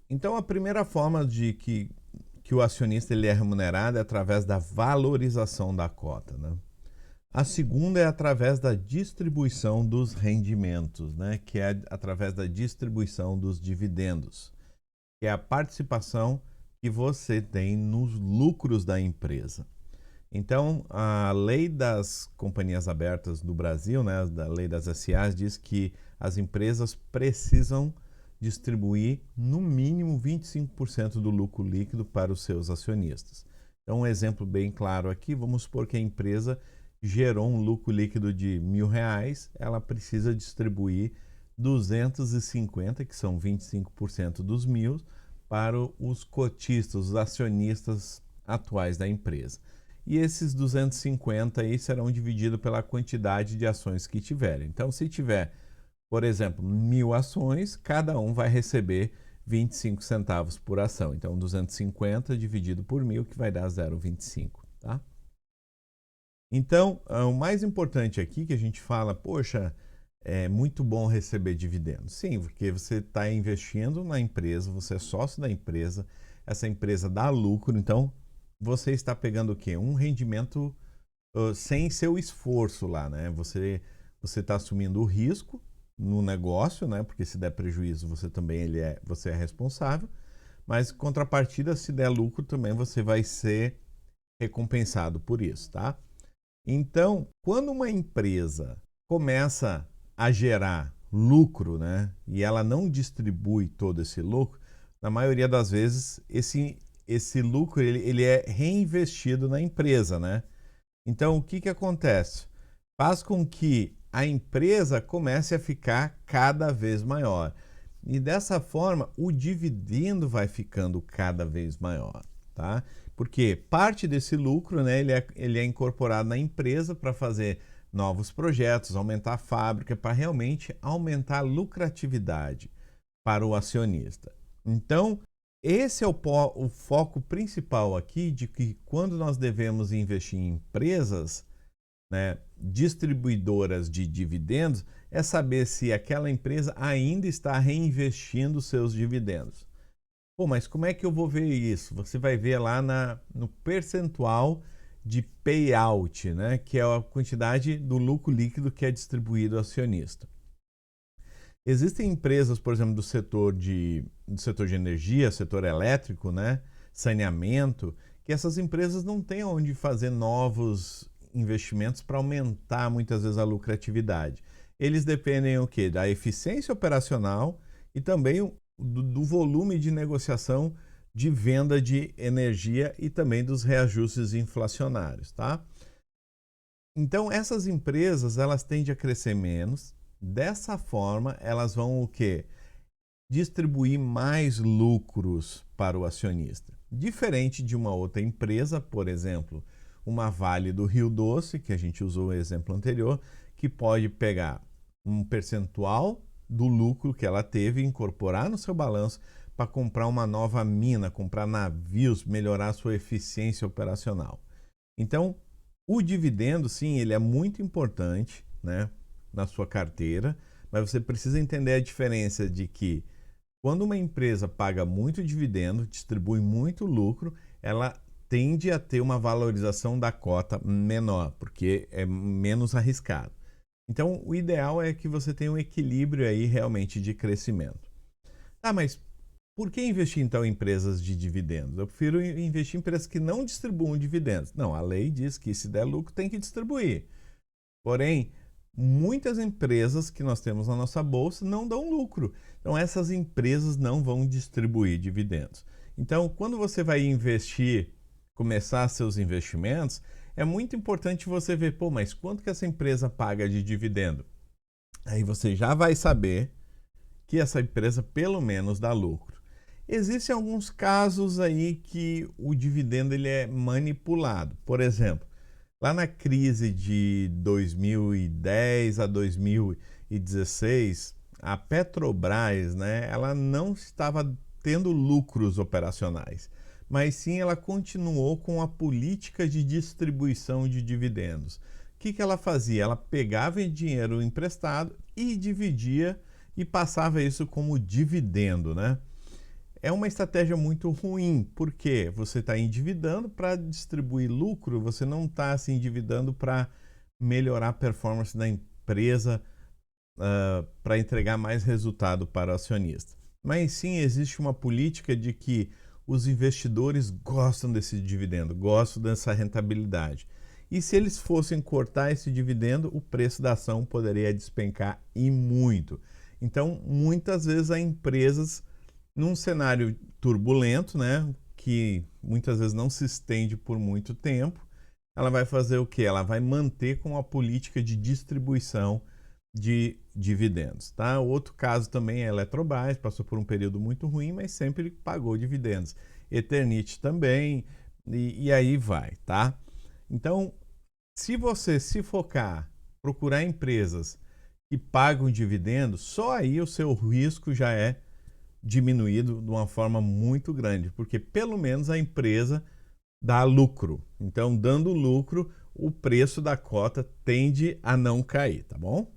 Então, a primeira forma que o acionista ele é remunerado é através da valorização da cota, né? A segunda é através da distribuição dos rendimentos, né? Que é através da distribuição dos dividendos, que é a participação que você tem nos lucros da empresa. Então, a lei das companhias abertas do Brasil, né, da lei das SAs, diz que as empresas precisam distribuir no mínimo 25% do lucro líquido para os seus acionistas. Então, um exemplo bem claro aqui, vamos supor que a empresa gerou um lucro líquido de R$ 1.000, ela precisa distribuir 250, que são 25% dos 1.000, para os cotistas, os acionistas atuais da empresa. E esses 250 aí serão divididos pela quantidade de ações que tiverem. Então, se tiver, por exemplo, 1.000 ações, cada um vai receber 25 centavos por ação. Então, 250 dividido por 1.000, que vai dar 0,25, tá? Então, o mais importante aqui que a gente fala, poxa, é muito bom receber dividendos. Sim, porque você está investindo na empresa, você é sócio da empresa, essa empresa dá lucro, então você está pegando o quê? Um rendimento sem seu esforço lá, né? Você está assumindo o risco no negócio, né? Porque se der prejuízo, você também você é responsável, mas contrapartida, se der lucro, também você vai ser recompensado por isso, tá? Então, quando uma empresa começa a gerar lucro, né, e ela não distribui todo esse lucro, na maioria das vezes esse lucro ele é reinvestido na empresa, né? Então, o que acontece? Faz com que a empresa comece a ficar cada vez maior. E dessa forma, o dividendo vai ficando cada vez maior, tá? Porque parte desse lucro, né, ele é incorporado na empresa para fazer novos projetos, aumentar a fábrica, para realmente aumentar a lucratividade para o acionista. Então, esse é o foco principal aqui de que quando nós devemos investir em empresas, né, distribuidoras de dividendos, é saber se aquela empresa ainda está reinvestindo seus dividendos. Pô, mas como é que eu vou ver isso? Você vai ver lá no percentual de payout, né, que é a quantidade do lucro líquido que é distribuído ao acionista. Existem empresas, por exemplo, do setor de energia, setor elétrico, né, saneamento, que essas empresas não têm onde fazer novos investimentos para aumentar muitas vezes a lucratividade. Eles dependem o quê? Da eficiência operacional e também do volume de negociação de venda de energia e também dos reajustes inflacionários, tá? Então, essas empresas, elas tendem a crescer menos. Dessa forma, elas vão o quê? Distribuir mais lucros para o acionista. Diferente de uma outra empresa, por exemplo, uma Vale do Rio Doce, que a gente usou o exemplo anterior, que pode pegar um percentual do lucro que ela teve e incorporar no seu balanço para comprar uma nova mina, comprar navios, melhorar a sua eficiência operacional. Então, o dividendo, sim, ele é muito importante, né, na sua carteira, mas você precisa entender a diferença de que quando uma empresa paga muito dividendo, distribui muito lucro, ela tende a ter uma valorização da cota menor, porque é menos arriscado. Então, o ideal é que você tenha um equilíbrio aí realmente de crescimento. Ah, mas por que investir então em empresas de dividendos? Eu prefiro investir em empresas que não distribuam dividendos. Não, a lei diz que se der lucro tem que distribuir. Porém, muitas empresas que nós temos na nossa bolsa não dão lucro. Então, essas empresas não vão distribuir dividendos. Então, quando você vai investir, começar seus investimentos, é muito importante você ver, pô, mas quanto que essa empresa paga de dividendo? Aí você já vai saber que essa empresa pelo menos dá lucro. Existem alguns casos aí que o dividendo ele é manipulado. Por exemplo, lá na crise de 2010 a 2016, a Petrobras, né, ela não estava tendo lucros operacionais, mas sim ela continuou com a política de distribuição de dividendos. O que ela fazia? Ela pegava dinheiro emprestado e dividia e passava isso como dividendo, né? é uma estratégia muito ruim, porque você está endividando para distribuir lucro, você não está se endividando para melhorar a performance da empresa, para entregar mais resultado para o acionista. Mas sim, existe uma política de que os investidores gostam desse dividendo, gostam dessa rentabilidade. E se eles fossem cortar esse dividendo, o preço da ação poderia despencar e muito. Então, muitas vezes, as empresas, num cenário turbulento, né, que muitas vezes não se estende por muito tempo, ela vai fazer o quê? Ela vai manter com a política de distribuição de dividendos. Tá? Outro caso também é a Eletrobras, passou por um período muito ruim, mas sempre pagou dividendos. Eternit também, e aí vai, tá? Então, se você se focar, procurar empresas que pagam dividendos, só aí o seu risco já é diminuído de uma forma muito grande, porque pelo menos a empresa dá lucro. Então, dando lucro, o preço da cota tende a não cair, tá bom?